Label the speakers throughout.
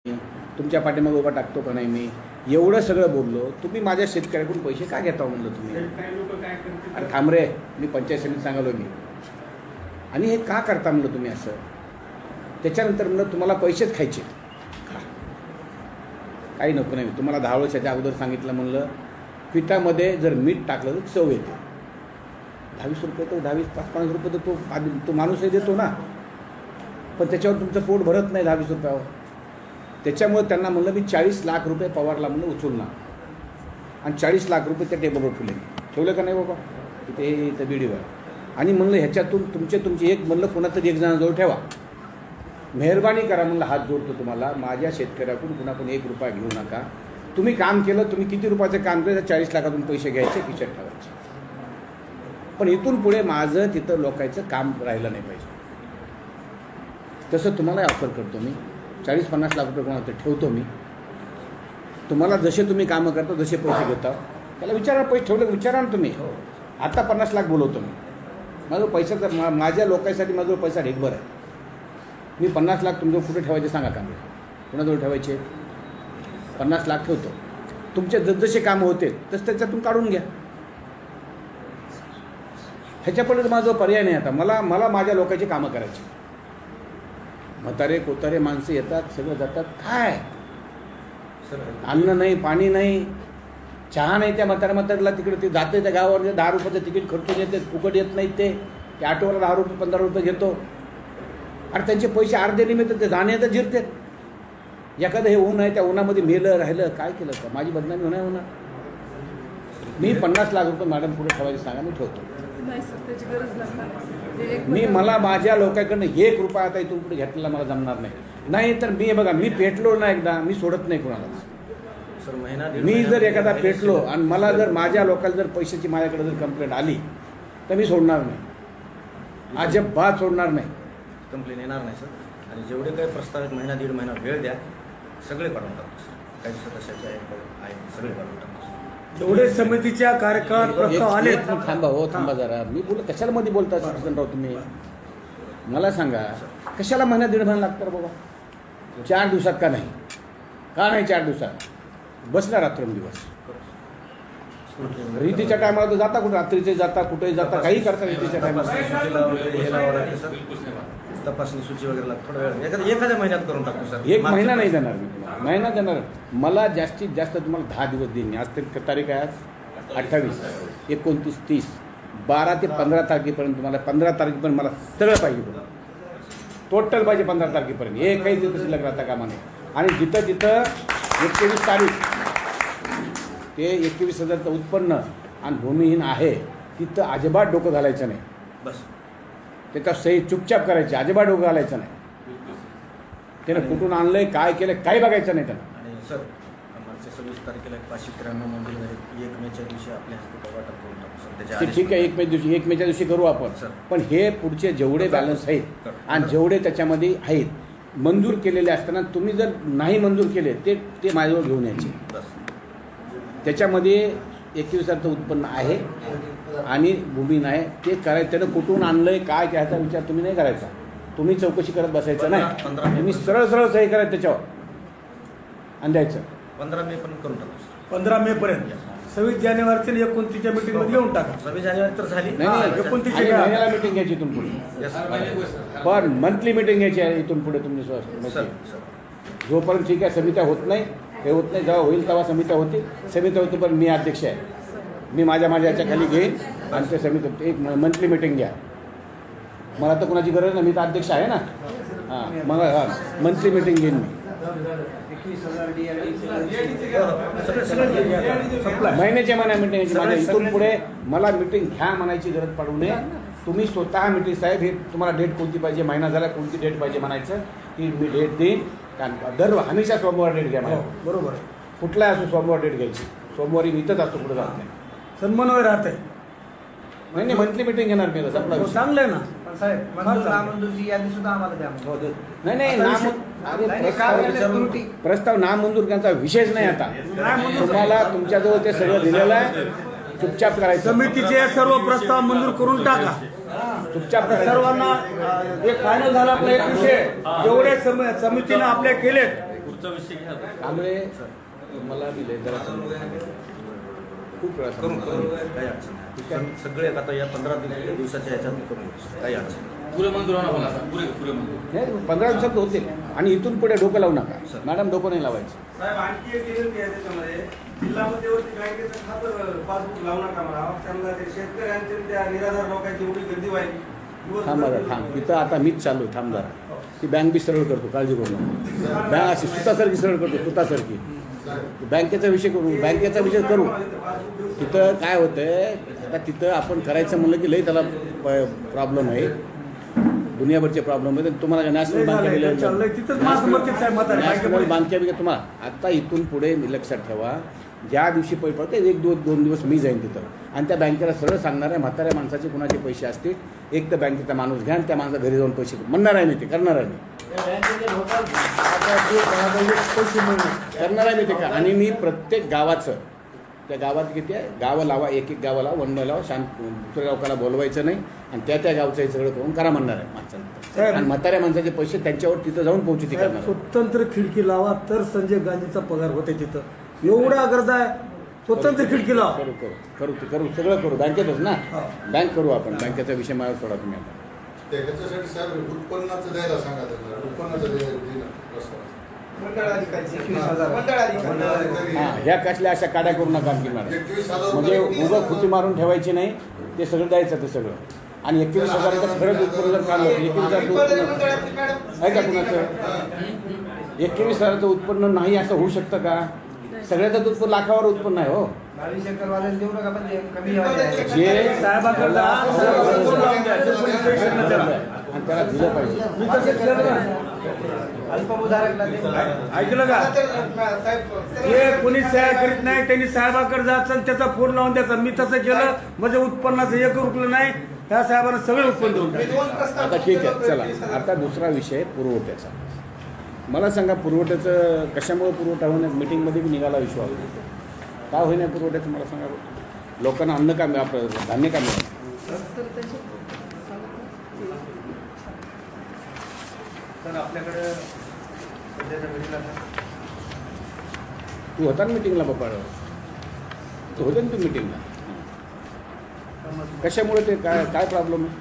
Speaker 1: तुमच्या पाठीमागे उभा टाकतो का नाही मी एवढं सगळं बोललो. तुम्ही माझ्या शेतकऱ्याकडून पैसे का घेता म्हणलं तुम्ही. अरे थांब रे, मी पंचायत समितीत सांगालो मी. आणि हे का करता म्हणलं तुम्ही असं. त्याच्यानंतर म्हणलं तुम्हाला पैसेच खायचे काही नको नाही. तुम्हाला 10 वर्षाच्या अगोदर सांगितलं म्हणलं पिठामध्ये जर मीठ टाकलं तर चव येते. 22 रुपये तर 22-5-5 रुपये तर तो माणूसही देतो ना, पण त्याच्यावर तुमचं पोट भरत नाही 22 रुपयावर. त्याच्यामुळे त्यांना म्हणलं मी 40 लाख रुपये पवारला म्हणलं उचलणार आणि 40 लाख रुपये त्या टेबलवर ठेवले का नाही बाबा तिथे इथं बीडीवर. आणि म्हणलं ह्याच्यातून तुमचे एक म्हणलं कोणातरी एक जणांजवळ ठेवा. मेहरबानी करा म्हणलं, हात जोडतो तुम्हाला. माझ्या शेतकऱ्याकडून कुणाकडून 1 रुपया घेऊ नका. तुम्ही काम केलं, तुम्ही किती रुपयाचं काम केलं, 40 लाखातून पैसे घ्यायचे, खिशात ठेवायचे. पण इथून पुढे माझं तिथं लोकांचं काम राहिलं नाही पाहिजे. तसं तुम्हाला ऑफर करतो मी. 40-50 लाख रुपये कोणाला ठेवतो मी. तुम्हाला जसे तुम्ही कामं करता जसे पैसे घेता त्याला विचारा. पैसे ठेवले विचारा ना तुम्ही. आता 50 लाख बोलवतो मी. माझं पैसा तर माझ्या लोकांसाठी माझं पैसा ढेकभर आहे. मी 50 लाख तुमच्यावर कुठे ठेवायचे सांगा का. कुणाजवळ ठेवायचे. 50 लाख ठेवतो. तुमचे जसजसे कामं होते तसं त्याच्यातून काढून घ्या. ह्याच्यापुढे माझा पर्याय नाही. आता मला माझ्या लोकांची कामं करायची. म्हातारे कोतारे माणसं येतात, सगळं जातात. काय अन्न नाही, पाणी नाही, चहा नाही. त्या म्हाताऱ्याला तिकडे ते जाते त्या गावावर 10 रुपयाचं तिकीट खर्चून येते. फुकट येत नाहीत ते ऑटोवर 10 रुपये 15 रुपये घेतो. आणि त्यांचे पैसे अर्धे निमित्त ते जाणे तर जिरते. एखादं हे ऊन आहे त्या उन्हामध्ये मेलं राहिलं काय केलं तर माझी बदनामी होणार. मी 50 लाख रुपये मॅडम पुढे ठेवायचे सांगा, मी ठेवतो. मी मला माझ्या लोकांकडनं 1 रुपया आता इथून पुढे घेतलेला मला जमणार नाही. नाही तर मी बघा, मी पेटलो ना एकदा, मी सोडत नाही कोणालाच. मी जर एखादा पेटलो आणि मला जर माझ्या लोकांना जर पैशाची माझ्याकडे जर कंप्लेंट आली तर मी सोडणार नाही. अजिबात सोडणार नाही.
Speaker 2: कंप्लेंट येणार नाही सर. आणि जेवढे काही प्रस्तावित महिना 1.5 महिना वेळ द्या, सगळे काढून टाकतो सर. काही सदस्याचे आहे सगळे काढून टाकतो.
Speaker 3: एवढे समितीच्या कार्यकाळात प्रस्ताव आले.
Speaker 1: थांबा हो, थांबा जरा. मी बोल कशाला मध्ये बोलता राव तुम्ही. मला सांगा कशाला महिना 1.5 महिना लागतं बाबा. 4 दिवसात का नाही. का नाही 4 दिवसात बसला रात्रंदिवस. रीतीच्या टायमाला तर जाता कुठे, रात्रीचे जाता कुठेही जाता, काही करता रीतीच्या टायमाला.
Speaker 2: तपासणी सूची वगैरे थोडा वेळ एखाद्या महिन्यात करून टाकतो सर.
Speaker 1: 1 महिना नाही देणार मी तुम्हाला. महिना देणार मला जास्तीत जास्त तुम्हाला 10 दिवस देईन. आज तरी तारीख आहे आज 28, 29, 30, 12 ते 15 तारखेपर्यंत तुम्हाला. 15 तारखेपर्यंत मला सगळं पाहिजे. टोटल पाहिजे 15 तारखेपर्यंत. एकही दिवस शिल्लक राहता कामा नये. आणि जिथं तिथं 21 तारीख ते 21,000चं उत्पन्न आणि भूमिहीन आहे तिथं अजिबात डोकं घालायचं नाही.
Speaker 2: बस
Speaker 1: त्याचा सही चुपचाप करायची. अजिबात डोकं घालायचं नाही. त्यानं कुठून आणलंय काय केलं काही बघायचं नाही त्यानं.
Speaker 2: आणि सर मागच्या 26 तारखेला 593 मंजूर झाले. 1 मेच्या दिवशी आपल्या हस्ते वाटप करून टाकू सर.
Speaker 1: ठीक आहे. 1 मेच्या दिवशी करू आपण. पण हे पुढचे जेवढे बॅलन्स आहेत आणि जेवढे त्याच्यामध्ये आहेत मंजूर केलेले असताना तुम्ही जर नाही मंजूर केले ते माझ्यावर घेऊन यायचे. त्याच्यामध्ये 21,000चं उत्पन्न आहे आणि भूमी आहे. ते करायचं. त्यानं कुठून आणलंय काय त्याचा विचार तुम्ही नाही करायचा. तुम्ही चौकशी करत बसायचं नाही. तुम्ही सरळ सही करायचं त्याच्यावर आणि द्यायचं.
Speaker 2: 15 मे पण करून टाकतो.
Speaker 3: 15 मे पर्यंत. 26 जानेवारीच्या 29च्या मीटिंग मध्ये येऊन टाका.
Speaker 2: 26 जानेवारी तर झाली.
Speaker 1: नाही 29 महिन्याला मीटिंग घ्यायची इथून पुढे. पण मंथली मीटिंग घ्यायची आहे इथून पुढे तुम्ही. जोपर्यंत ठीक आहे समित्या होत नाही हे होत नाही. जेव्हा होईल तेव्हा समित्या होती. समित्या होती पण मी अध्यक्ष आहे. मी माझ्या याच्या खाली घेईन आणि त्या समिती एक मंथली मीटिंग घ्या. मला तर कोणाची गरज नाही. मी तर अध्यक्ष आहे ना. हां मग मंथली मीटिंग घेईन मी. महिन्याच्या मीटिंग घ्यायची. माझ्या इथून पुढे मला मीटिंग घ्या म्हणायची गरज पडू नये. तुम्ही स्वतः मीटिंग साहेब हे तुम्हाला डेट कोणती पाहिजे, महिना झाला कोणती डेट पाहिजे म्हणायचं की मी डेट देईन. कारण हमेशा सोमवार डेट घ्या मला.
Speaker 3: बरोबर.
Speaker 1: कुठलाही असो सोमवार डेट घ्यायची. सोमवारी मी इथंच असतो कुठं जात नाही.
Speaker 3: सन्मानवर राहत आहे.
Speaker 1: नाही मंथली मीटिंग घेणार मी.
Speaker 3: चांगलं आहे ना
Speaker 4: साहेब. नामंजूरची यादी सुद्धा आम्हाला द्या.
Speaker 1: नाही प्रस्ताव नामंजूर करण्याचा विषयच नाही. आता तुम्हाला तुमच्याजवळ ते सगळं दिलेलं आहे. चुपचाप करायचं.
Speaker 3: समितीचे सर्व प्रस्ताव मंजूर करून टाका.
Speaker 1: चुपचाप
Speaker 3: सर्वांना एक फायनल झाला आपला एक विषय. जेवढे समितीनं आपल्या केलेत
Speaker 5: पुढचा विषय घ्या.
Speaker 1: कालवे मला दिले जरा खूप वेळा
Speaker 2: करून
Speaker 1: सांगितलं.
Speaker 2: काही अडचण
Speaker 1: ठीक आहे.
Speaker 2: नाही. सगळे आता या 15 दिवसाच्या ह्याच्यात करून घेऊ. काही अडचण नाही.
Speaker 5: पुरे मंजूर होणार मला आता. पुरे मंजूर.
Speaker 1: नाही 15 दिवसात होतील आणि इथून पुढे डोकं लावू नका मॅडम, डोकं नाही लावायचं.
Speaker 6: साहेब आणखी एक विनंती आहे त्याच्यामध्ये जिल्हा मध्यवर्ती बँकेचं खातं पासबुक लावू नका मला त्यांना ते शेतकऱ्यांचे त्या निराधार लोकांची एवढी गर्दी व्हायची
Speaker 1: थांब जरा थांब, तिथं आता मीच चालू आहे, थांब जरा. ती बँक बी सरळ करतो, काळजी करू नका. बँक अशी सुतासारखी सरळ करतो, सुतासारखी. बँकेचा विषय करू, बँकेचा विषय करू. तिथं काय होतंय आता, तिथं आपण करायचं म्हणलं की लई त्याला प्रॉब्लेम आहे, दुनियाभरचे प्रॉब्लेम आहे. तुम्हाला नॅशनल नॅशनल बँके बिके तुम्हाला आता इथून पुढे लक्षात ठेवा, ज्या दिवशी पैसे पडते 1-2 दिवस मी जाईन तिथं आणि त्या बँकेला सरळ सांगणार आहे, म्हाताऱ्या माणसाचे कुणाचे पैसे असतील एक तर बँकेचा माणूस घ्या आणि त्या माणसा घरी जाऊन पैसे म्हणणार आहे मी, ते करणार आहे मी, करणार आहे मी ते का. आणि मी प्रत्येक गावाचं, त्या गावात किती आहे गावं लावा, एक गावं लावा, वन लावा, शांत दुसऱ्या गावकाला बोलवायचं नाही आणि त्या गावचं हे सगळं करून करा म्हणणार आहे माणसांना. आणि म्हाताऱ्या माणसाचे पैसे त्यांच्यावर तिथं जाऊन पोहोचू ते करणार.
Speaker 3: स्वतंत्र खिडकी लावा तर संजय गांधीचा पगार होते तिथं. एवढा गरज आहे, स्वतंत्र खिडकी लावा.
Speaker 1: करू करू करू ते करू, सगळं करू, बँकेतच ना, बँक करू आपण. बँकेचा विषय मला सोडा तुम्ही आता.
Speaker 7: त्याच्यासाठी साहेब उत्पन्नाचं द्यायला सांगा त्यांना, उत्पन्नाचं द्यायला.
Speaker 1: हां, ह्या कसल्या अशा काड्या करू नका आणखी मॅडम, म्हणजे उगं खुटी मारून ठेवायची नाही, ते सगळं द्यायचं ते सगळं. आणि 21,000 खरंच उत्पन्न जर काढलं, 21,000 आहे का कुणाचं? 21,000 उत्पन्न नाही असं होऊ शकतं का? सगळ्याचं उत्पन्न लाखावर उत्पन्न आहे हो.
Speaker 4: 22 एकरवाल्याला देऊ नका, पण ते कमी
Speaker 1: जे
Speaker 3: साहेबाकडे जा,
Speaker 1: आणि त्याला दिलं पाहिजे.
Speaker 4: अल्पभूधारकला देऊ.
Speaker 3: ऐकलं का? हे कोणी सह्या करीत नाही, त्यांनी साहेबाकडे जायचं आणि त्याचा फोन लावून द्यायचा. मी तसं केलं, म्हणजे उत्पन्नाचं एक रुपये नाही, त्या साहेबांना सगळे उत्पन्न देऊन टाकलं.
Speaker 1: आता ठीक आहे, चला आता दुसरा विषय पुरवठ्याचा. मला सांगा, पुरवठ्याचं कशामुळे पुरवठा होण्या मीटिंगमध्ये बी निघाला विश्वास काय होईना पुरवठ्याचं मला सांगा. लोकांना अन्न का आपलं धान्य का मिळेल?
Speaker 2: तर आपल्याकडे सध्याच्या घडीला
Speaker 1: तू होता ना मिटिंगला बाबा, तू होता ना तू मिटिंगला, कशामुळे ते काय काय प्रॉब्लेम आहे?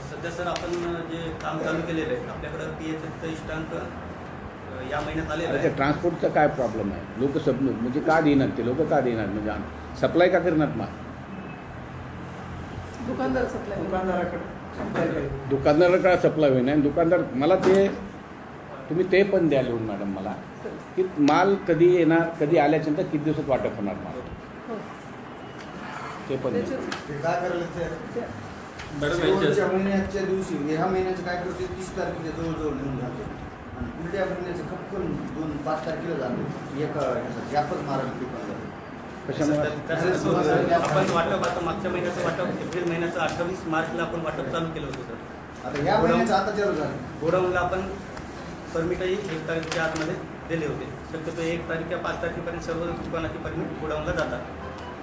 Speaker 8: सध्या सर आपण जे काम चालू केलेलं आहे, आपल्याकडं PHFचा इष्टांक या महिन्यात आलेला
Speaker 1: त्या
Speaker 8: आहे.
Speaker 1: ट्रान्सपोर्टचा काय प्रॉब्लेम आहे? लोक सब म्हणजे का देणार, ते लोक का देणार, म्हणजे सप्लाय का करणार? मग दुकानदाराकडे सप्लाय होईना. आणि दुकानदार मला ते तुम्ही ते पण द्या लिहून मॅडम मला, की माल कधी येणार, कधी आल्याच्या नंतर किती दिवसात वाटप होणार माल, ते पण द्या.
Speaker 4: ते काय करायला
Speaker 5: मॅडम
Speaker 4: शेवटच्या महिन्याच्या दिवशी, ह्या महिन्याचं काय करते 30 तारखेच्या जवळजवळ लिहून जाते आणि पुढच्या महिन्याचं खपकन 2-5 तारखेला जातो. एका व्यापक महाराष्ट्र दुकानदार
Speaker 1: कशामुळे?
Speaker 8: आपण वाटप आता मागच्या महिन्याचं वाटप एप्रिल महिन्याचं 28 मार्चला आपण वाटप चालू केलं होतं सर.
Speaker 4: आता ह्या महिन्याचं आता चालू झालं.
Speaker 8: गोडाऊनला आपण परमिटही 1 तारखेच्या आतमध्ये दिले होते. शक्यतो 1 तारीख या 5 तारखेपर्यंत सर्व दुकानाची परमिट गोडाऊनला जातात.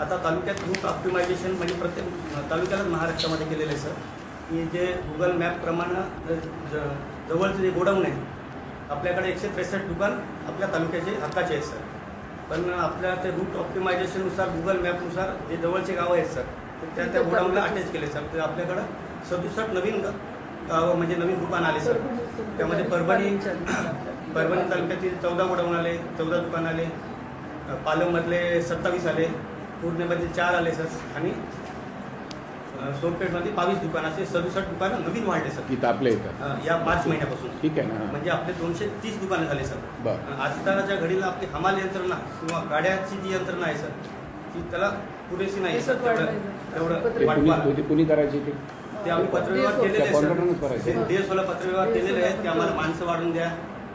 Speaker 8: आता तालुक्यात रूट ऑप्टिमायझेशन म्हणजे प्रत्येक तालुक्यालाच महाराष्ट्रामध्ये केलेलं आहे सर, की जे गुगल मॅपप्रमाणे जवळचं जे गोडाऊन आहे, आपल्याकडे 163 दुकान आपल्या तालुक्याचे हक्काचे आहेत सर. पण आपल्या ते रूट ऑप्टिमायझेशननुसार गुगल मॅपनुसार जे जवळचे गावं आहेत सर, त्या गोडाऊनला अटॅच केले सर. तर आपल्याकडं 67 नवीन गावं म्हणजे नवीन दुकान आले सर. त्यामध्ये परभणी तालुक्यातील 14 गोडाऊन आले, 14 दुकान आले, पालममधले 27 आले, पूर्णेमध्ये 4 आले सर, आणि सोनपेठमध्ये 22 दुकान, असे 67 दुकानं नवीन वाढले सर
Speaker 1: की आपल्या इथं
Speaker 8: या मार्च महिन्यापासून.
Speaker 1: ठीक आहे ना.
Speaker 8: म्हणजे आपले 230 दुकानं झाले सर.
Speaker 1: बरं.
Speaker 8: आजकालच्या घडीला आपली हमाल यंत्रणा किंवा गाड्याची जी यंत्रणा आहे सर, ती त्याला पुरेशी नाही सर. तेवढं
Speaker 1: ते कुणी करायची
Speaker 8: ते आम्ही पत्रव्यवहार केलेले आहे
Speaker 1: कॉन्ट्रॅक्टरनेच करायचे.
Speaker 8: सर. DSOला पत्रव्यवहार केलेले आहेत की आम्हाला माणसं वाढून द्या,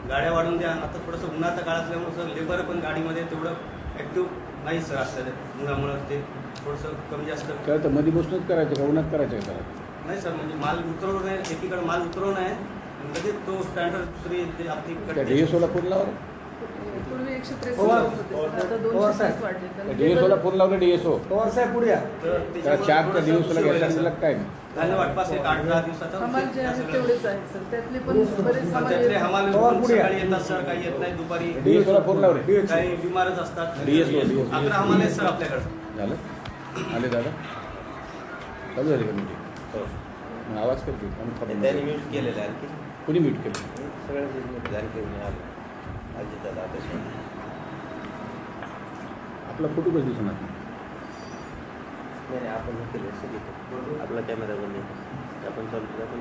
Speaker 8: गाड्या वाढून द्या. आता थोडंसं उन्हाचा काळ असल्यामुळे सर लेबर पण गाडीमध्ये तेवढं ॲक्टिव्ह नाही सर. असतं उन्हामुळं ते थोडंसं कमी जास्त.
Speaker 1: तर मध्ये बसूनच करायचं का उन्हात करायचं का?
Speaker 8: नाही सर, म्हणजे माल उतरवणं आहे, एकीकडे माल उतरवणं आहे, लगेच तो स्टँडर्ड दुसरी आपली
Speaker 1: त्या DSOला फोन लावा.
Speaker 9: पूर्वी 163
Speaker 3: पवार-
Speaker 9: होते सर. आता
Speaker 3: पवार
Speaker 9: 230
Speaker 3: साहेब.
Speaker 9: वाढले तर
Speaker 1: डीएसओला फोन लावलं डीएसओ
Speaker 3: पवार साहेब पुढे या.
Speaker 8: तर
Speaker 1: त्या 4 त्या डीएसओला घ्यायला
Speaker 8: सर.
Speaker 1: लागत काय नाही.
Speaker 8: धान्य वाटपास एक 8-10 दिवसाचा
Speaker 9: हमाल जे आहेत तेवढेच आहेत सर. त्यातले पण बरेच हमाल
Speaker 8: त्यातले
Speaker 9: आहेत.
Speaker 8: हमाल
Speaker 3: पवार पुढे या.
Speaker 8: सकाळी येतात सर, काही येत नाही दुपारी,
Speaker 1: डीएसओला फोन लाव रे.
Speaker 8: काही बिमारच असतात.
Speaker 1: DSO.
Speaker 8: 11 हमाल आहेत सर आपल्याकडे.
Speaker 1: झालं आले दादा चालू झाली का मीटिंग आवाज करते
Speaker 2: त्यांनी म्यूट केलेलं आहे आणखी
Speaker 1: कुणी म्यूट केलं
Speaker 2: सगळ्यांचे आणखी आलं अजित दादा आता
Speaker 1: आपला फोटो कधी दिसणार
Speaker 2: नाही आपण हे केलं सगळी आपला कॅमेरा बंद आहे. आपण चालू केलं आपण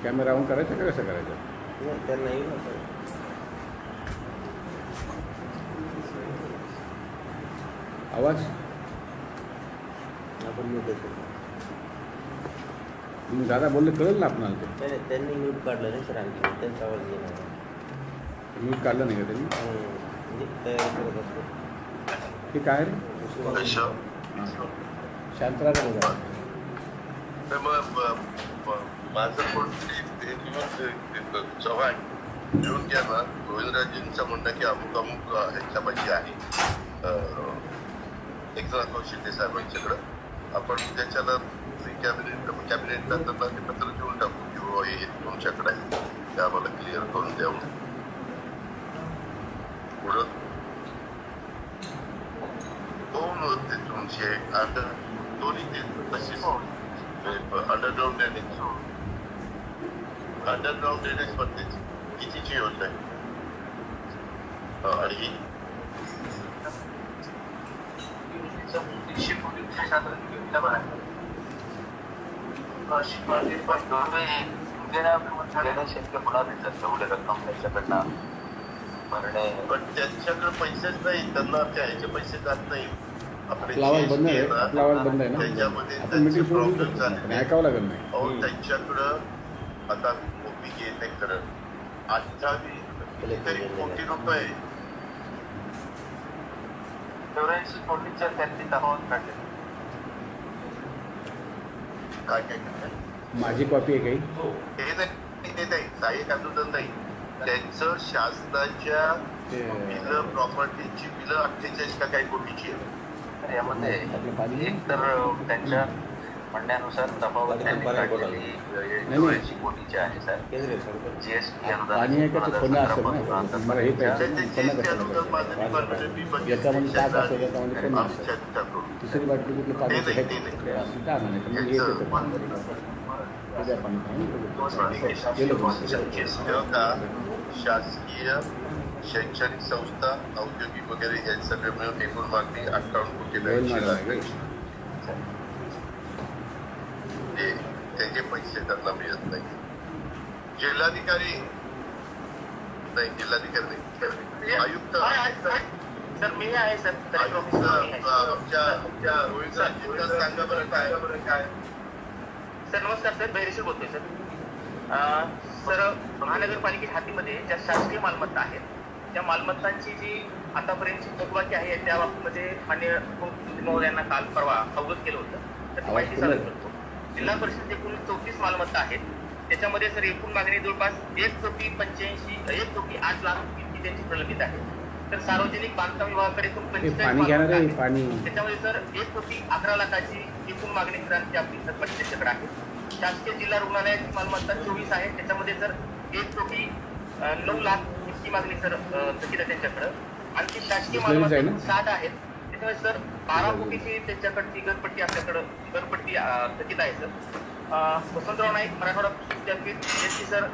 Speaker 1: कॅमेरा ऑन करायचा का कसं करायचं
Speaker 2: नाही त्यांना येईल ना सर.
Speaker 1: आवाज
Speaker 2: आपण म्यूट असेल
Speaker 1: तुम्ही दादा बोलले कळेल ना आपणाला ते
Speaker 2: नाही नाही त्यांनी म्यूट काढलं नाही सर आणखी त्यांचा आवाज येणार
Speaker 1: म्यूट काढलं नाही का त्यांनी
Speaker 2: म्हणजे तयारी करत असतो.
Speaker 1: हे काय रे शांतरा बघा
Speaker 10: माझं चव्हाण घेऊन घ्या ना गोविंदराजेंचं म्हणणं की अमुक अमुक ह्याच्यापाशी आहे एकनाथ शिंदे साहेबांच्याकडं आपण त्याच्याला कॅबिनेटला त्यांना ते पत्र देऊन टाकू की हो हे तुमच्याकडे आहे ते आम्हाला क्लिअर करून द्यावं. पुढं दोन होते तुमचे दोन्ही ते तसेच अंडरग्राऊंड ड्रेनेज मध्ये कितीची योजना आहे आणि ही पण त्यांच्याकडे पैसेच नाही त्यांना ह्याचे पैसे जात नाही.
Speaker 1: आपला आवाज बंद आहे आपला आवाज बंद आहे ना
Speaker 10: त्याच्यामध्ये
Speaker 1: आपण मीटिंग
Speaker 10: प्रॉब्लेम
Speaker 1: सोडून
Speaker 10: झाले
Speaker 1: ऐकावं लागेल नाही
Speaker 10: अहो त्यांच्याकडं आता कोटी येते खरं 28 तरी कोटी रुपये 84 कोटीच्या त्यांनी दाखवून काढले. काय काय करतात
Speaker 1: माझी कॉपी आहे काही
Speaker 10: हे नाही ते नाही सहाय्यक आंदोलन नाही त्यांचं शासनाच्या बिलं प्रॉपर्टीची बिलं 48 का काही कोटीची आहे. यामध्ये एक तर त्यांच्या म्हणण्यानुसार तफावत त्यांनी काढलेली 84 कोटीची आहे सर. जीएसटी
Speaker 1: पाणी आहे का ते पन्ना असेल ना मला हे याच्यामध्ये 7 असेल याच्यामध्ये पन्ना असेल तिसरी बाटली कुठली पाणी का नाही
Speaker 10: शासकीय शैक्षणिक संस्था औद्योगिक वगैरे हे सगळे मिळून एकूण मागणी 58 कोटी त्याचे पैसे त्यांना मिळत नाही. जिल्हाधिकारी नाही आयुक्त सर मी आहे सर आमच्या रोहित सांगा बरं काय
Speaker 11: सर नमस्कार सर बहिरेश्वर बोलतोय सर. सर महानगरपालिकेच्या हातीमध्ये ज्या शासकीय मालमत्ता आहेत त्या मालमत्तांची जी आतापर्यंतची थकबाकी आहे त्या बाबतीमध्ये मान्य महोदयांना काल परवा अवगत केलं होतं तर माहिती सादर करतो. जिल्हा परिषद एकूण 34 मालमत्ता आहेत त्याच्यामध्ये सर एकूण मागणी जवळपास 1 कोटी 8 लाख इतकी त्यांची प्रलंबित आहे. तर सार्वजनिक बांधकाम विभागाकडे एकूण 45 त्याच्यामध्ये सर 1 कोटी 11 लाखाची एकूण मागणी सरांची आपली सर त्यांच्याकडे आहे. शासकीय जिल्हा रुग्णालयाची मालमत्ता 24 आहे त्याच्यामध्ये सर 1 कोटी 9 लाख इतकी मागणी सर थकीत आहे त्यांच्याकडं. आणखी शासकीय मालमत्ता 60 आहेत त्याच्यामुळे सर 12 कोटीची त्यांच्याकडची घरपट्टी आपल्याकडं घरपट्टी थकीत आहे सर. वसंतराव नाईक मराठवाडा विद्यापीठ यांची सर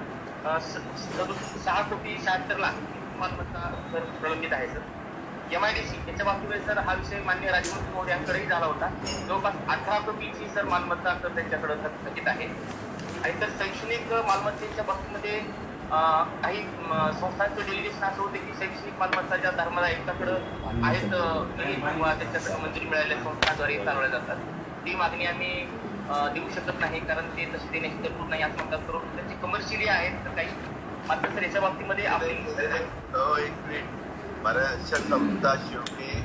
Speaker 11: 6 कोटी 76 लाख मालमत्ता सर प्रलंबित आहे सर. MIDC याच्या बाबतीमध्ये सर हा विषय मान्य राजमंत्री महोदयांकडेही झाला होता. जवळपास 18 कोटीची सर मालमत्ता सर त्यांच्याकडं थकीत आहे. आणि तर शैक्षणिक मालमत्तेच्या बाबतीमध्ये काही संस्थांचे डेलिगेशन असं होते की शैक्षणिक मालमत्ता ज्या धर्मदायकाकडं आहेत किंवा त्यांच्याकडे मंजुरी मिळालेल्या संस्थांद्वारे चालवल्या जातात ती मागणी आम्ही देऊ शकत नाही कारण ते तसे देण्याची तरतूद नाही असं म्हणतात. करून त्यांची कमर्शियली आहेत तर काही मात्र सर याच्या बाबतीमध्ये
Speaker 10: बऱ्याचशा समजा शेवटी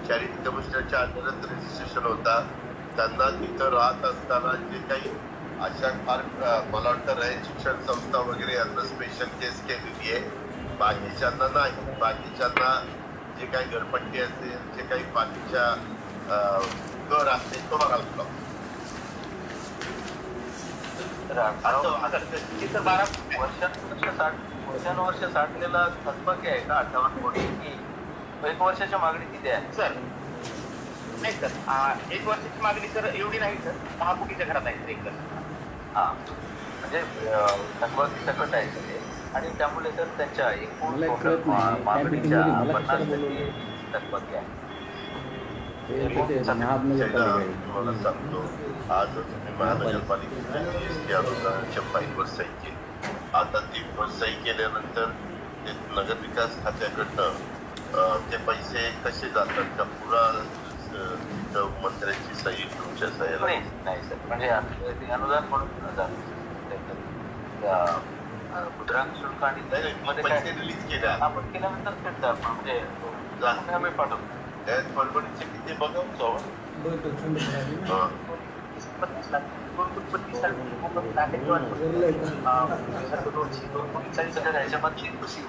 Speaker 10: चॅरिटी कमिशनरच्या अंतर्गत रजिस्ट्रेशन होता त्यांना तिथं राहत असताना जे काही अशा फार मला वाटतं रयत शिक्षण संस्था वगैरे यांना स्पेशल केस केलेली आहे, बाकीच्यांना नाही. बाकीच्यांना जे काही घरपट्टी असेल, जे काही बाकीच्या कर असतील तो भरावा लागतो.
Speaker 11: वर्षानुवर्ष साठलेला थकबाकी आहे का 58 कोटी की 1 वर्षाच्या मागणी किती आहे सर? नाही सर, 1 वर्षाची मागणी सर एवढी नाही सर, 6 कोटीच्या घरात आहे सर एक तर. हां, म्हणजे थकबाकी सकट आहे सर, आणि त्यामुळे सर त्यांच्या एकूण मागणीच्या 50% थकबाकी आहे.
Speaker 10: तुम्हाला सांगतो, आजच मी महानगरपालिकेच्या GST अनुदानाच्या फाईलवर सही केली. आता ती सही केल्यानंतर ते नगरविकास खात्याकडनं ते पैसे कसे जातात का पुरा मंत्र्यांची सही तुमच्या सह्याला?
Speaker 11: नाही सर, म्हणजे अनुदान म्हणून जातं मुद्रांक शुल्क आणि
Speaker 10: पैसे रिलीज केले
Speaker 11: आपण केल्यानंतर भेटतं आपण, म्हणजे आम्ही पाठवतो.
Speaker 10: त्यात बडबडीचे किती बघावं जावं.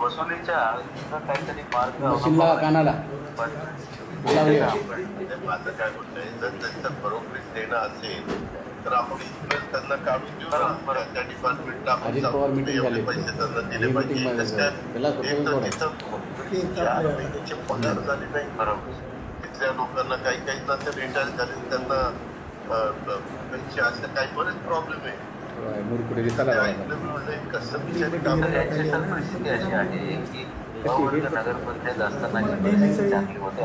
Speaker 11: वसुलीच्या काहीतरी मार्ग
Speaker 1: कानाला
Speaker 10: माझं काय म्हणतंय, जर त्यांचं बरोबर देणं असेल तर आपण इकडे त्यांना काढून देऊ ना, त्या डिपार्टमेंटला आपण एवढे पैसे त्यांना दिले पाहिजे. पगार झाले नाही बरोबर, तिथल्या लोकांना काही नंतर रिटायर झाले त्यांना पैसे, असं काही बरेच प्रॉब्लेम आहे. कसं बिचारी काम
Speaker 11: परिस्थिती अशी आहे की नगरपंचायत असताना चांगली होते.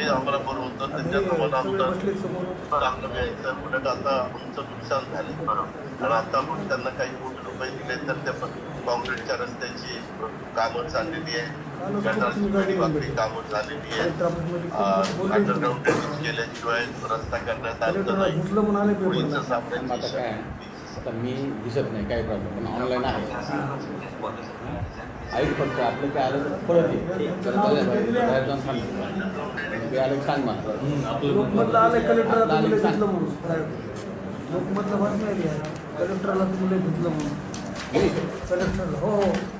Speaker 10: आम्हाला बरं होतं, त्याच्याप्रमाणे आमचं चांगलं मिळायचं. उलट आता आमचं नुकसान झालं बरोबर, आणि आता आपण त्यांना काही कोटी रुपये दिले तर त्या काँक्रीटच्या रस्त्याची कामं चाललेली आहे, गटारची वाकडी कामं झालेली आहे, अंडरग्राऊंड ड्रेनेज केल्याशिवाय रस्ता करण्यात आलेला नाही. पोळीचं सापड्याची
Speaker 1: आता मी दिसत नाही काही प्रॉब्लेम, पण ऑनलाईन आहे. ऐक फक्त आपलं काय आलं तर परत बाहेर जाऊन सांगतो, आलं सांग मला.
Speaker 3: लोकमतला आलं कलेक्टरला घेतलं म्हणून, लोकमतला बातमी आली आहे कलेक्टरला तुम्हाला घेतलं म्हणून. कलेक्टरला हो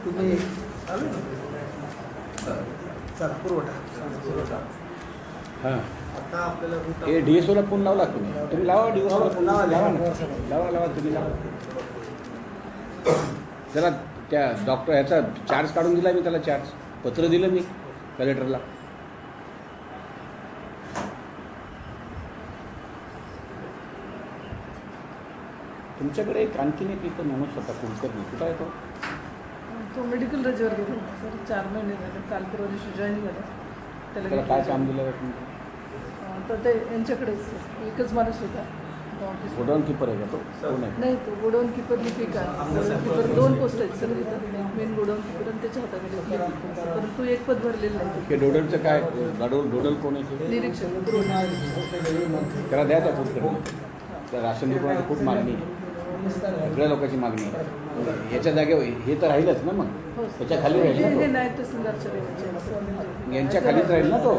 Speaker 3: तुम्ही आले ना, चला पुरवठा.
Speaker 1: हां,
Speaker 3: आता आपल्याला
Speaker 1: हे DSOला फोन लावला तुम्ही लावा, DSOला फोन लावा लावा तुम्ही लावा. त्याला त्या डॉक्टर ह्याचा चार्ज काढून दिला मी, त्याला चार्ज पत्र दिलं मी कलेक्टरला. तुमच्याकडे एक आणखीन एक इथं म्हणून स्वतः कुलकर्णी कुठं आहे
Speaker 9: तो मेडिकल रजेवर गेला होता सर, 4 महिने झाले, काल परवा दिवशी जॉईन झाला.
Speaker 1: त्याला काय काम दिलं
Speaker 9: तर ते यांच्याकडेच एकच माणूस होता,
Speaker 1: गोडाऊन किपर आहे का तो?
Speaker 9: नाही, तो गोडाऊन किपर लिपिक आहे. गोडाऊन किपर 2 पोस्ट आहेत सर इथं, मेन गोडाऊन किपर आणि त्याच्या हातामध्ये परंतु एक पद भरलेलं नाही.
Speaker 1: डोडलचं काय, डोडल कोण आहे?
Speaker 9: निरीक्षक.
Speaker 1: त्याला द्या त्या कुलकर्णी. त्या राशन दुकानाची खूप मागणी आहे, सगळ्या लोकांची मागणी आहे. याच्या जागेवर हे तर राहीलच ना, मग त्याच्या खाली राहील ना तो, यांच्या खालीच राहील ना तो.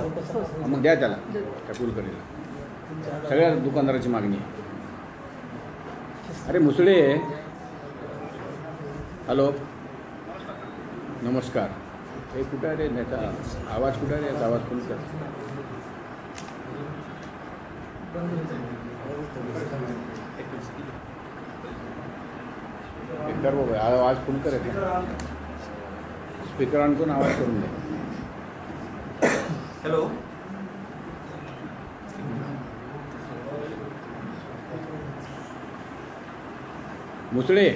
Speaker 1: मग द्या त्याला, त्या कुलकर्णीला. सगळ्या दुकानदाराची मागणी आहे. अरे मुसळे, हॅलो नमस्कार. हे कुठं आहे रे, त्याचा आवाज कुठं आहे रे, याचा आवाज कोण कर. एकदा बाबा आवाज फोन कर, स्पीकर आणतो ना, आवाज करून दे.
Speaker 8: हॅलो,
Speaker 1: मुसळे,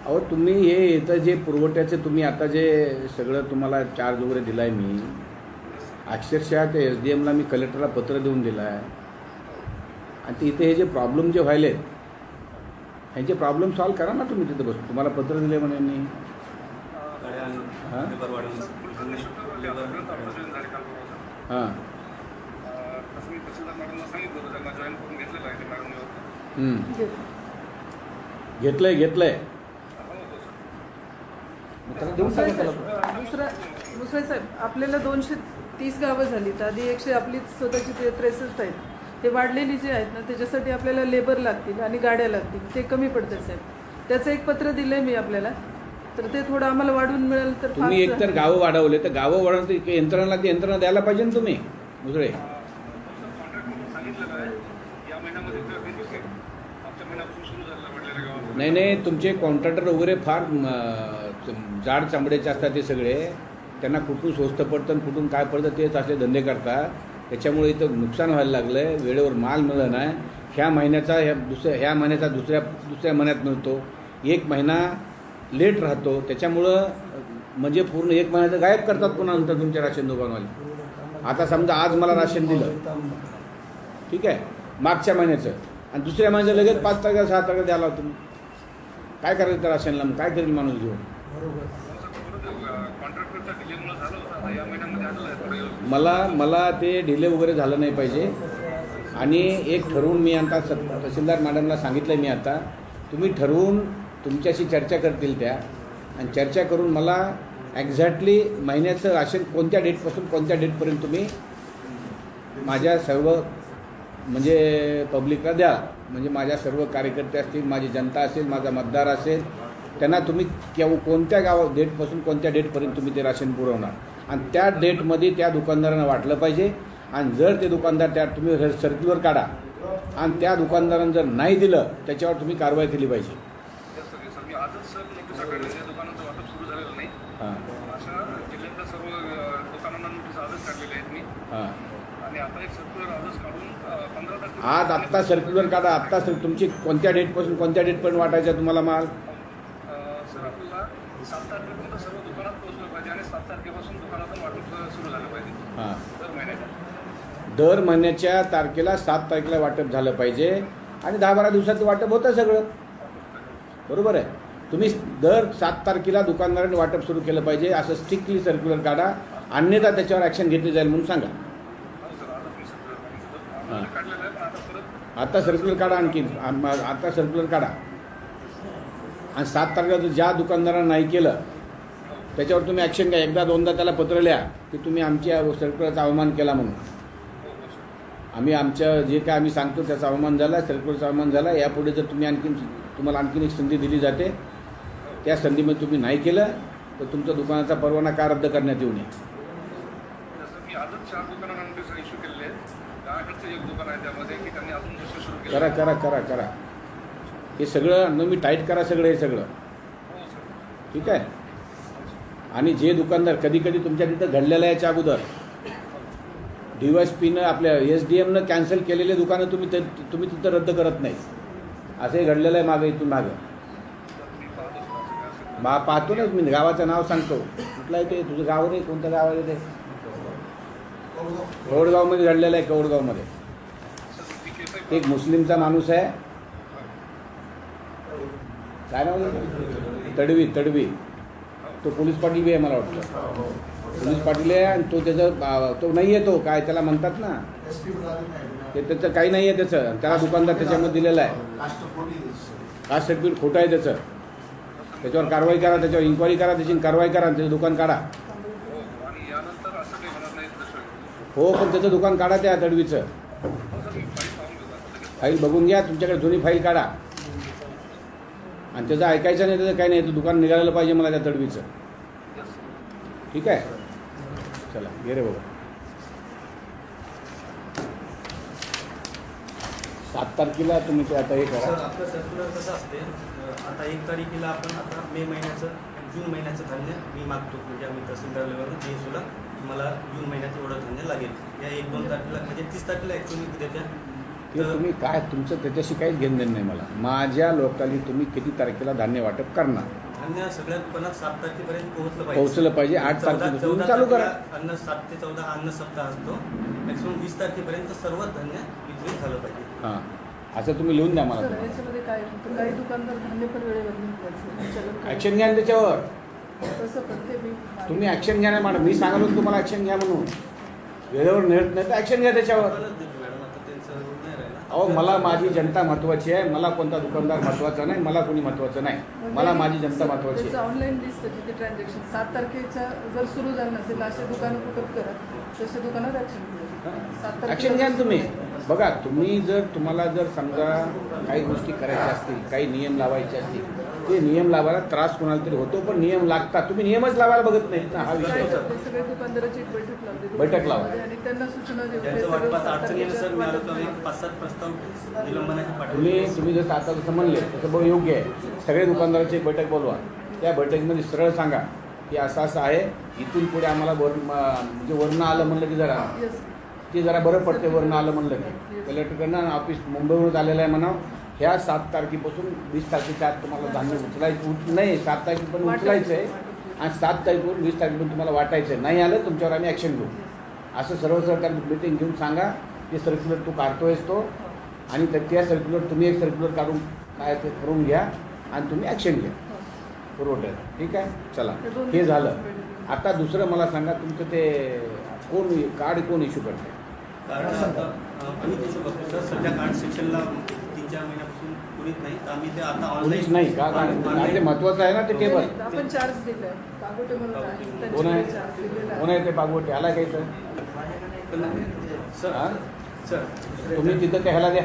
Speaker 1: अहो तुम्ही हे इथं जे पुरवठ्याचे तुम्ही आता जे सगळं तुम्हाला चार्ज वगैरे दिला आहे मी, अक्षरशः ते SDMला मी कलेक्टरला पत्र देऊन दिलं आहे. आणि ते इथे हे जे प्रॉब्लेम जे व्हायले ह्यांचे प्रॉब्लेम सॉल्व करा ना तुम्ही तिथे बसून. तुम्हाला पत्र दिले म्हणे मी. हां हां घेतलंय.
Speaker 9: दुसरं साहेब, आपल्याला 30 गावं झाली तर आधी 100 आपलीच स्वतःची 63 आहेत. ते वाढलेली जे आहेत ना त्याच्यासाठी आपल्याला लेबर लागतील आणि गाड्या लागतील, ते कमी पडतं साहेब. त्याचं एक पत्र दिलं आहे मी आपल्याला, तर ते थोडं आम्हाला वाढवून मिळेल तर
Speaker 1: तुम्ही एकतर गावं वाढवले तर गावं वाढवून ते यंत्रणाला ती यंत्रणा द्यायला पाहिजे ना तुम्ही दुसरे. नाही तुमचे कॉन्ट्रॅक्टर वगैरे फार जाड चांबड्याचे असतात ते सगळे. त्यांना कुठून स्वस्त पडतं आणि कुठून काय पडतं तेच असले धंदे करतात. त्याच्यामुळे इथं नुकसान व्हायला लागलं. वेळेवर माल मिळत नाही. ह्या महिन्याचा ह्या महिन्याचा दुसऱ्या महिन्यात मिळतो. 1 महिना लेट राहतो. त्याच्यामुळं म्हणजे पूर्ण 1 महिन्याचं गायब करतात पुन्हा नंतर तुमच्या राशन दुकानवाले. आता समजा आज मला राशन दिलं, ठीक आहे, मागच्या महिन्याचं, आणि दुसऱ्या महिन्याचं लगेच 5 तारखेला 6 तारखेला द्यायला तुम्ही काय करायचं त्या राशनला? मग काय करेल माणूस घेऊन? मला ते डिले वगैरे झालं नाही पाहिजे. आणि एक ठरवून मी आता तहसीलदार मॅडमला सांगितलं मी आता, तुम्ही ठरवून तुमच्याशी चर्चा करतील त्या, आणि चर्चा करून मला एक्झॅक्टली महिन्याचं राशन कोणत्या डेटपासून कोणत्या डेटपर्यंत तुम्ही माझ्या सर्व म्हणजे पब्लिकला द्या. म्हणजे माझ्या सर्व कार्यकर्ते असतील, माझी जनता असेल, माझा मतदार असेल, त्यांना तुम्ही कोणत्या डेटपासून कोणत्या डेटपर्यंत तुम्ही ते राशन पुरवणार, आणि त्या डेटमध्ये त्या दुकानदारांना वाटलं पाहिजे. आणि जर ते दुकानदार त्या तुम्ही सर्क्युलर काढा आणि त्या दुकानदारांना जर नाही दिलं त्याच्यावर तुम्ही कारवाई केली पाहिजे. हां हां आज आत्ता सर्क्युलर काढा. आत्ता तुमची कोणत्या डेटपासून कोणत्या डेटपर्यंत वाटायचा तुम्हाला माल?
Speaker 5: सर आपल्याला 7 तारखेपर्यंत सर्व दुकानात पोहोचलं पाहिजे आणि 7 तारखेपासून दुकानातून वाटप सुरू झालं पाहिजे.
Speaker 1: हां दर महिन्याच्या तारखेला 7 तारखेला वाटप झालं पाहिजे आणि 10-12 दिवसात वाटप होतं सगळं. बरोबर आहे. तुम्ही दर 7 तारखेला दुकानदारांनी वाटप सुरू केलं पाहिजे असं स्ट्रिक्टली सर्क्युलर काढा, अन्यथा त्याच्यावर ॲक्शन घेतली जाईल म्हणून सांगा. आता सर्क्युलर काढा, आणखी आता सर्क्युलर काढा. आणि 7 तारखेला ज्या दुकानदारांना नाही केलं त्याच्यावर तुम्ही ॲक्शन घ्या. 1-2दा त्याला पत्र लिहा की तुम्ही आमच्या सर्क्युलरचा अवमान केला म्हणून. आम्ही आमच्या जे काय आम्ही सांगतो त्याचा अवमान झाला, सर्क्युलरचा अवमान झाला. यापुढे जर तुम्हाला आणखीन एक संधी दिली जाते, त्या संधीमध्ये तुम्ही नाही केलं तर तुमच्या दुकानाचा परवाना का रद्द करण्यात येऊ नये. करा हे सगळं मी टाईट करा सगळं हे सगळं, ठीक आहे. आणि जे दुकानदार कधी तुमच्या तिथं घडलेलं आहे याच्या अगोदर DYSPनं आपल्या SDMनं कॅन्सल केलेले दुकानं तुम्ही तिथं रद्द करत नाही, असंही घडलेलं आहे मागं. इथून मागं पाहतो ना मी, गावाचं नाव सांगतो. कुठलं आहे ते? तुझं गाव नाही, कोणतं गाव आहे ते? कौडगावमध्ये घडलेलं आहे. कौडगावमध्ये एक मुस्लिमचा माणूस आहे, काय नाव? तडवी. तो पोलीस पाटील बी आहे मला वाटतं. पोलीस पाटील आहे आणि तो नाही आहे, तो काय त्याला म्हणतात ना, ते त्याचं काही नाही आहे त्याचं. त्याला दुकानदार त्याच्यामध्ये दिलेलं आहे. कास्ट सर्टिफिकेट खोटं आहे त्याचं. त्याच्यावर कारवाई करा, त्याच्यावर इन्क्वायरी करा, त्याची कारवाई करा, त्याचं दुकान काढा. हो पण त्याचं दुकान काढा त्या तडवीचं. फाईल बघून घ्या, तुमच्याकडे जुनी फाईल काढा. आणि त्याचं ऐकायचं नाही, त्याचं काही नाही, ते दुकान निघालेलं पाहिजे मला त्या तडवीचं. ठीक आहे, चला घे रे बाबा. 7 तारखेला तुम्ही ते आता हे करा.
Speaker 8: सर आपलं सर्क्युलर कसं असते, आता 1 तारखेला आपण आता मे महिन्याचं जून महिन्याचं धान्य मी मागतो. म्हणजे आम्ही तहसीलदार लेवलवर DSOला मला जून महिन्याचं एवढं धान्य लागेल. या 1-2 तारखेला म्हणजे 30 तारखेला ॲक्च्युली उद्याच्या
Speaker 1: तुम्ही काय तुमचं त्याच्याशी काहीच घेणं देणं नाही मला. माझ्या लोकांनी तुम्ही किती तारखेला धान्य वाटप करणार?
Speaker 8: धान्य सगळ्या दुकानात 7 तारखेपर्यंत
Speaker 1: पोहोचलं पाहिजे. 8 तारखेपासून चालू करा.
Speaker 8: अन्न 7 ते 14 अन्न सप्ताह असतो. मॅक्सिमम 20 तारखेपर्यंत सर्व धान्य वितरित झालं पाहिजे.
Speaker 1: हां असं तुम्ही लिहून द्या मला.
Speaker 9: याच्यामध्ये काय होतं, काही दुकानदार धान्य पण वेळेवर नाही.
Speaker 1: ॲक्शन घ्या त्याच्यावर.
Speaker 9: तसं पण ते मी
Speaker 1: तुम्ही ॲक्शन घ्या नाही मॅडम. मी सांगलो तुम्हाला ॲक्शन घ्या म्हणून. वेळेवर मिळत नाही तर ॲक्शन घ्या त्याच्यावर.
Speaker 8: मॅडम आता त्यांचं नाही राहिलं.
Speaker 1: अहो मला माझी जनता महत्वाची आहे, मला कोणता दुकानदार महत्वाचा नाही, मला कोणी महत्वाचं नाही, मला माझी जनता महत्वाची आहे.
Speaker 9: ऑनलाईन दिसतं तिथे ट्रान्झॅक्शन 7 तारखेच्या जर सुरू झालं नसेल असे दुकानं कुठं करा तशा दुकानात
Speaker 1: ॲक्शन घ्या तुम्ही. बघा तुम्हाला जर समजा काही गोष्टी करायच्या असतील, काही नियम लावायचे असतील, ते नियम लावायला त्रास कोणाला तरी होतो, पण नियम लागतात. तुम्ही नियमच लावायला बघत नाहीत ना, हा विषय.
Speaker 9: सगळे दुकानदाराची एक बैठक लावते,
Speaker 1: बैठक लावा
Speaker 9: आणि त्यांना सूचना
Speaker 1: तुम्ही जसं आता जसं म्हणले तसं बघ योग्य आहे. सगळे दुकानदाराची एक बैठक बोलवा. त्या बैठकीमध्ये सरळ सांगा की असं असं आहे, इथून पुढे आम्हाला म्हणजे वरनं आलं म्हणलं की जरा बरं पडते. वरनं आलं म्हणलं की कलेक्टरकडनं ऑफिस मुंबईवरून आलेलं आहे म्हणा, ह्या 7 तारखेपासून 20 तारखेच्या आत तुम्हाला धान्य उचलायचं नाही, 7 तारखेपर्यंत उचलायचं आहे, आणि 7 तारखेपासून 20 तारखेपर्यंत तुम्हाला वाटायचं आहे. नाही आलं तुमच्यावर आम्ही ॲक्शन घेऊ, असं सर्व सरकार मिटिंग घेऊन सांगा. ते सर्क्युलर तू काढतोयस तो, आणि त्या सर्क्युलर तुम्ही एक सर्क्युलर काढून काय ते करून घ्या आणि तुम्ही ॲक्शन घ्या. बरोबर आहे, ठीक आहे. चला, हे झालं. आता दुसरं मला सांगा, तुमचं ते कार्ड कोण इश्यू करते?
Speaker 8: आम्ही इश्यू करतो सर. सध्या कार्ड सेक्शनला 3-4 महिन्यापासून पुरीत नाही, तर आम्ही ते आता ऑनलाईन
Speaker 1: नाही का? ते महत्वाचं आहे ना ते टेबल.
Speaker 9: आपण चार्ज दिलाय पागोटे म्हणून आहे.
Speaker 1: कोण आहे ते पागोटे? आला काय सर? तुम्ही तिथं त्या ह्याला द्या,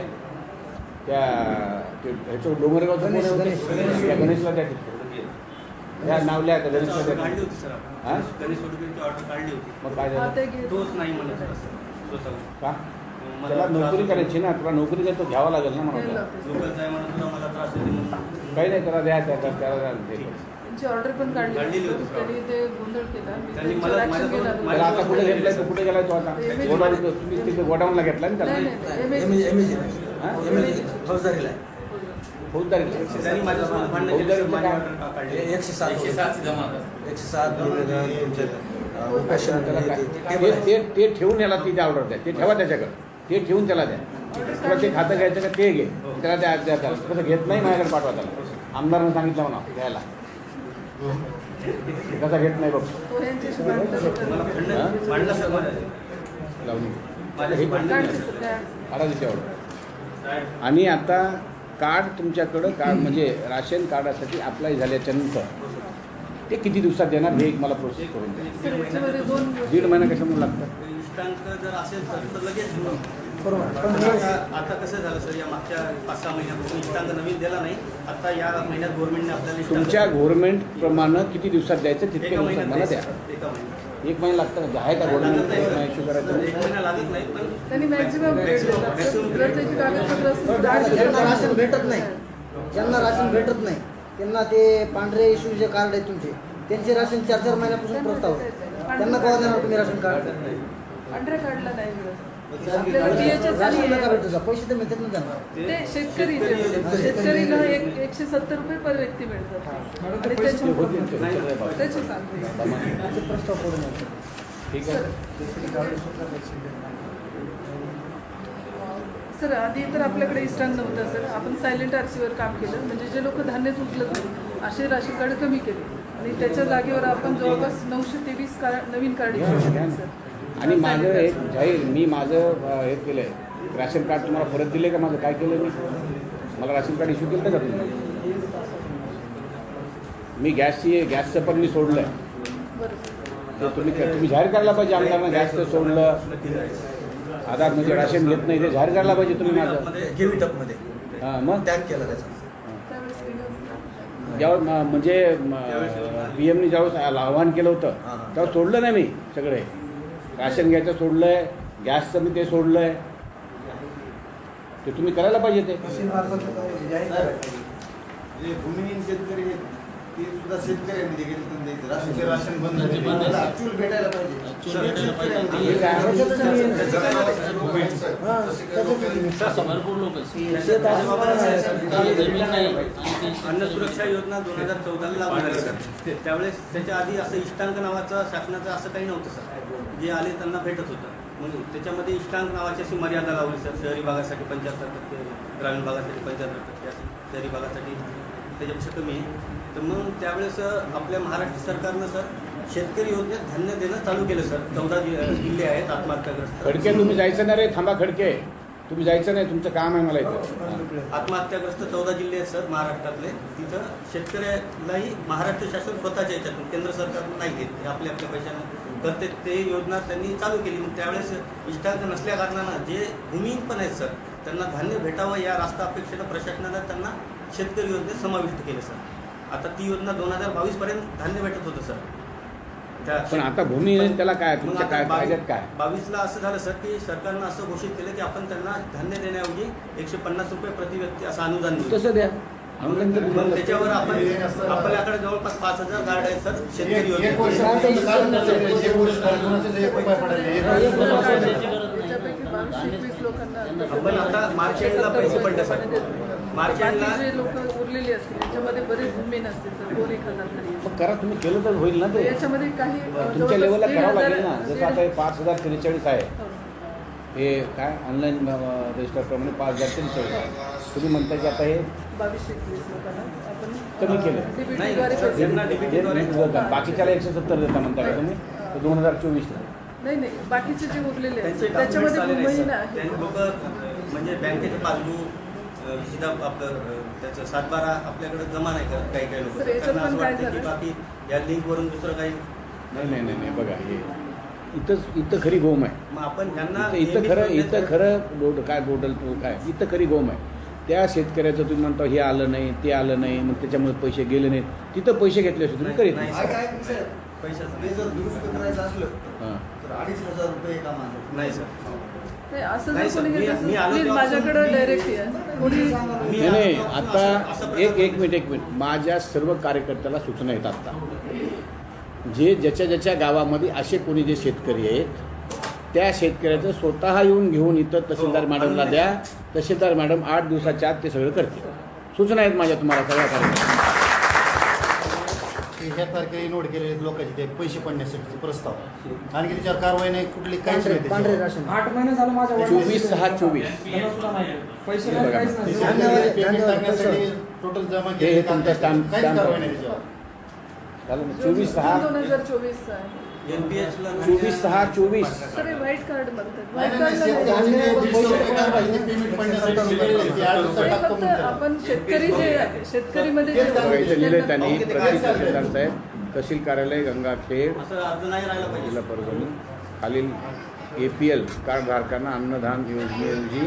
Speaker 1: त्या ह्याचं डोंगरगावचं कोण होते, त्या गणेशला द्या. त्या नावल्या त्या गणेशला द्या.
Speaker 8: काढली होती सर, गणेश ऑर्डर काढली होती.
Speaker 1: मग काय झालं?
Speaker 8: तोच नाही म्हणत स्वतः
Speaker 1: का? त्याला नोकरी करायची ना, तुला नोकरी काय तो घ्यावा लागेल ना म्हणून.
Speaker 8: लोकल जाय म्हणून तुला मला त्रास होते.
Speaker 1: काही नाही, त्याला द्या, त्याला
Speaker 9: त्यांची ऑर्डर पण काढलेली होती. त्यांनी ते गोंधळ केला.
Speaker 1: त्याला आता कुठे घेतलाय तो? कुठे गेलाय तो आता? तुम्ही तिथे गोडाऊनला घेतलाय ना त्याला?
Speaker 3: फौजदारीला
Speaker 1: ते ठेवून याला ती ऑर्डर द्या, ते ठेवा त्याच्याकडे, ते ठेवून त्याला द्या. तुला ते खातं घ्यायचं का ते घे, त्याला द्या. त्याला कसं घेत नाही माझ्याकडे पाठवा त्याला. आमदारांना सांगितलं म्हणा द्यायला, कसा घेत नाही बघ. आणि आता कार्ड तुमच्याकडं कार्ड म्हणजे राशन कार्डासाठी अप्लाय झाल्याच्यानंतर ते किती दिवसात देणार हे एक मला प्रोसेस करून द्या. 1.5 महिना कशामुळे लागतं?
Speaker 8: इष्टांक जर असेल तर लगेच आता कसं झालं सर, या मागच्या 5-6 महिन्यापासून इष्टांक नवीन दिला नाही. आता या महिन्यात गव्हर्नमेंटने आपल्याला
Speaker 1: तुमच्या गव्हर्नमेंट प्रमाणे किती दिवसात द्यायचं तितक्या दिवसात मला द्या. 1 महिना लागतं का? आहे का गव्हर्नमेंट इश्यू करायचं?
Speaker 8: 1 महिना लागत नाही, पण
Speaker 9: त्यांनी मॅक्झिमम
Speaker 3: राशन भेटत नाही. ज्यांना राशन भेटत नाही त्यांना ते पांढरे इश्यू जे कार्ड आहे तुमचे, त्यांचे राशन 4-4 महिन्यापासून प्रस्ताव. त्यांना केव्हा देणार तुम्ही राशन कार्ड?
Speaker 9: पांढऱ्या कार्डला नाही मिळत.
Speaker 3: राशन नका भेटू जा, पैसे तर मिळतात ना त्यांना.
Speaker 9: ते शेतकरीला 170 रुपये पर व्यक्ती मिळतात. आणि त्याचे सांगते
Speaker 3: प्रस्ताव करून
Speaker 1: ठीक आहे.
Speaker 9: सर आधी तर आपल्याकडे इष्टांक नव्हतं सर. आपण सायलेंट आरसीवर काम केलं, म्हणजे जे लोक धान्यच उचलत नाही असे राशन कार्ड कमी केले, आणि त्याच्या जागेवर आपण जवळपास 923 नवीन कार्ड इश्यू केले सर.
Speaker 1: आणि माझं एक जाहीर माझं हे केलं आहे, राशन कार्ड तुम्हाला परत दिले का? माझं काय केलं मी? मला राशन कार्ड इश्यू केलं का तुम्ही? मी गॅसचं पण मी सोडलं आहे. ते तुम्ही जाहीर करायला पाहिजे. आमदारांना गॅसचं सोडलं, आधार म्हणजे राशन घेत नाही, ते जाहीर करायला पाहिजे तुम्ही. माझं हां, मग
Speaker 3: त्याग केला त्याचा.
Speaker 1: ज्यावेळेस म्हणजे PM ज्यावेळेस आवाहन केलं होतं तेव्हा सोडलं नाही मी. सगळे राशन घ्यायचं सोडलं आहे, गॅसचं मी ते सोडलं आहे. ते तुम्ही करायला पाहिजे. ते
Speaker 4: भूमिहीन शेतकरी ते सुद्धा शेतकऱ्यांनी राशन बंद भेटायला पाहिजे.
Speaker 8: अन्न सुरक्षा योजना 2014ला लागू झाली सर. त्यावेळेस त्याच्या आधी असं इष्टांक नावाचं शासनाचं असं काही नव्हतं सर. जे आले त्यांना भेटत होतं. म्हणून त्याच्यामध्ये इष्टांक नावाची अशी मर्यादा लावली सर. शहरी भागासाठी 75%, ग्रामीण भागासाठी 75%, शहरी भागासाठी त्याच्यापेक्षा कमी आहे. तर मग त्यावेळेस आपल्या महाराष्ट्र सरकारनं सर शेतकरी योजनेत धान्य देणं चालू केलं सर. 14 जिल्हे आहेत आत्महत्याग्रस्त.
Speaker 1: खडके तुम्ही जायचं ना रे, थांबा खडके. तुम्ही जायचं नाही, तुमचं काम आहे मला इथं.
Speaker 8: आत्महत्याग्रस्त 14 जिल्हे आहेत सर महाराष्ट्रातले. तिथं शेतकऱ्यालाही महाराष्ट्र शासन स्वतःच्या याच्यातून, केंद्र सरकार नाही घेत, हे आपल्या पैशानं करते. ते योजना त्यांनी चालू केली. मग त्यावेळेस इष्टांक नसल्या कारणानं जे भूमिहीन पण आहेत सर, त्यांना धान्य भेटावं या रास्त अपेक्षेनं प्रशासनानं त्यांना शेतकरी योजनेत समाविष्ट केलं सर. आता ती योजना 2022 पर्यंत धान्य भेटत होतं सर.
Speaker 1: पण आता भूमिहीन त्याला काय, तुमच्या काय कायद्यात काय?
Speaker 8: 22ला असं झालं सर की सरकारनं असं घोषित केलं की आपण त्यांना धान्य देण्याऐवजी 150 रुपये प्रति व्यक्ती असं अनुदान देऊ.
Speaker 1: तसं द्या.
Speaker 8: मग त्याच्यावर आपल्याकडे जवळपास 5000 गार्ड आहेत सर शेतकरी योजनेत. आपण आता मार्च एंडला पैसे पडले सर. मार्च एंडला
Speaker 9: जे लोक उरलेली असतील त्याच्यामध्ये बरेच भूमिहीन असतील सर. 2-1,000 तरी
Speaker 1: मग करा, तुम्ही केलं तर होईल ना ते.
Speaker 9: याच्यामध्ये काही
Speaker 1: तुमच्या लेवलला करावं लागेल ना. जसं आता हे 5043 आहे, हे काय ऑनलाईन रजिस्टर प्रमाणे 5043 आहे. तुम्ही म्हणता की आता हे
Speaker 9: 22-21 लोकांना आपण
Speaker 1: कमी केलं. बाकीच्याला 170 देता म्हणता का तुम्ही? 2024ला
Speaker 9: नाही, बाकीचे जे उरलेले आहेत त्याच्यामध्ये भूमिहीन आहे.
Speaker 8: लोक म्हणजे बँकेचे पासबुक सीधा आपलं त्याचं 7/12 आपल्याकडे जमा नाही करत काही लोक. त्यांना असं वाटतं की बाकी या लिंकवरून दुसरं काही
Speaker 1: नाही. बघा, हे इथं खरी गोम आहे.
Speaker 8: मग आपण त्यांना
Speaker 1: इथं खरं काय बोटल काय इथं खरी गोम आहे. त्या शेतकऱ्याचं तुम्ही म्हणता हे आलं नाही, ते आलं नाही, मग त्याच्यामुळे पैसे गेले नाहीत. तिथं पैसे घेतले असते तुम्ही करीत नाही.
Speaker 8: पैशाचं
Speaker 4: हे जर दुरुस्त करायचं असलं तर 2,500 रुपये एका माणसाला
Speaker 8: नाही सर.
Speaker 9: असं जर कोणी घेत असेल प्लीज माझ्याकडे डायरेक्ट या.
Speaker 1: नाही. आता एक मिनिट माझ्या सर्व कार्यकर्त्याला सूचना आहेत. आता जे ज्याच्या गावामध्ये असे कोणी जे शेतकरी आहेत त्या शेतकऱ्याचं स्वतः येऊन घेऊन इथं तहसीलदार मॅडमला द्या. तहसीलदार मॅडम 8 दिवसाच्या आत ते सगळं करते. सूचना आहेत माझ्या तुम्हाला सगळ्या कार्यकर्त्यांना.
Speaker 12: ह्या तारखेला नोट केलेले लोकांचे ते पैसे पडण्यासाठी प्रस्ताव आणि त्याच्यावर कारवाई नाही कुठली काहीच नाही.
Speaker 3: 8 महिने झालं माझ्या
Speaker 1: 24/6/24
Speaker 3: पैसे
Speaker 12: टोटल जमा
Speaker 1: हे
Speaker 12: केले
Speaker 1: तुमचा स्टॅम्प
Speaker 12: कारवाई नाही त्याच्यावर.
Speaker 9: 24/6/2024 आहे.
Speaker 1: 24/6/24
Speaker 9: सर हे व्हाईट कार्ड म्हणतात. व्हाईट फक्त आपण शेतकरीमध्ये
Speaker 1: इथे लिहिले त्यांनी प्रति तहसीलदार साहेब, तहसील कार्यालय गंगाखेड,
Speaker 8: असं अर्ज नाही राहिला पाहिजे.
Speaker 1: जिल्हा परभणी, खालील APL कार्ड धारकांना अन्नधान योजनेऐवजी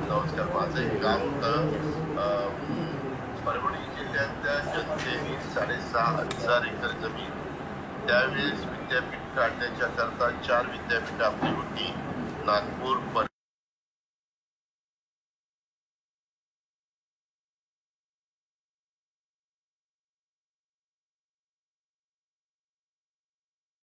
Speaker 10: नमस्कार. माझं एक काम होतं. परभणी जिल्ह्यातल्या जनतेने 6,500 एकर जमीन त्यावेळेस विद्यापीठ काढण्याच्या करता 4 विद्यापीठं आपली होती. नागपूर,